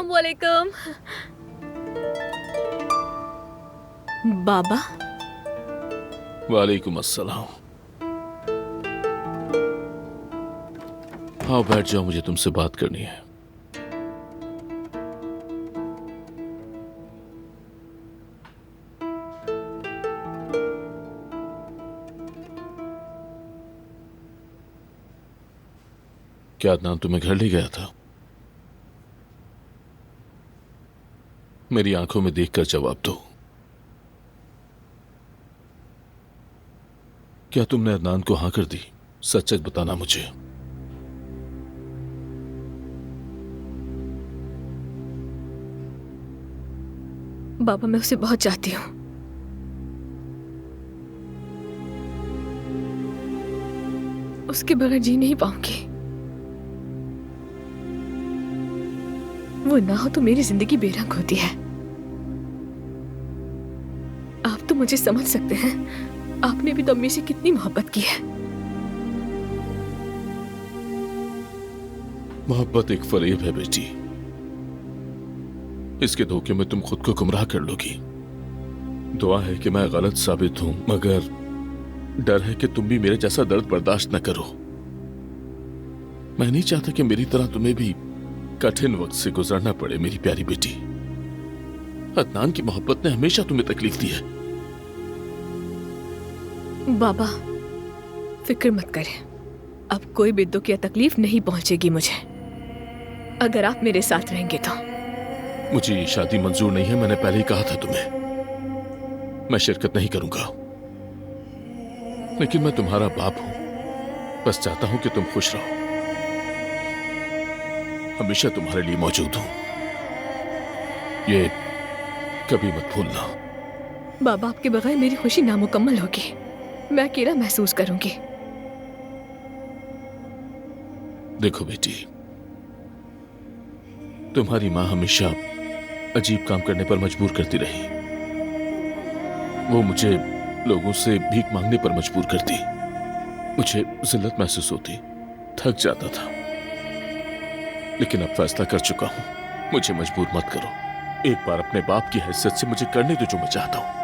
वालेकुम। बाबा। वालेकुम अस्सलाम। हाँ बैठ जाओ, मुझे तुमसे बात करनी है। क्या अदनान तुम्हें घर ले गया था? मेरी आंखों में देखकर जवाब दो। क्या तुमने अदनान को हाँ कर दी? सच सच बताना मुझे। बाबा मैं उसे बहुत चाहती हूँ। उसके बगैर जी नहीं पाऊंगी। वो ना हो तो मेरी जिंदगी बेरंग होती है। आप तो मुझे समझ सकते हैं। आपने भी तो अम्मी से कितनी मोहब्बत की है। मोहब्बत एक फरेब है बेटी। इसके धोखे में तुम खुद को गुमराह कर लोगी। दुआ है कि मैं गलत साबित हूं, मगर डर है कि तुम भी मेरे जैसा दर्द बर्दाश्त न करो। मैं नहीं चाहता कि मेरी तरह तुम्हें भी कठिन वक्त से गुजरना पड़े मेरी प्यारी बेटी। अदनान की मोहब्बत ने हमेशा तुम्हें तकलीफ दी है। बाबा फिक्र मत करें, अब कोई भी दुख या तकलीफ नहीं पहुंचेगी मुझे, अगर आप मेरे साथ रहेंगे तो। मुझे ये शादी मंजूर नहीं है, मैंने पहले ही कहा था तुम्हें। मैं शिरकत नहीं करूंगा, लेकिन मैं तुम्हारा बाप हूं। बस चाहता हूं कि तुम खुश रहो। हमेशा तुम्हारे लिए मौजूद हूं, ये कभी मत भूलना। बाबा आपके बगैर मेरी खुशी नामुकम्मल होगी। मैं अकेला महसूस करूंगी। देखो बेटी, तुम्हारी मां हमेशा अजीब काम करने पर मजबूर करती रही। वो मुझे लोगों से भीख मांगने पर मजबूर करती। मुझे जिल्लत महसूस होती, थक जाता था। लेकिन अब फैसला कर चुका हूं, मुझे मजबूर मत करो। एक बार अपने बाप की हैसियत से मुझे करने दो जो मैं चाहता हूं।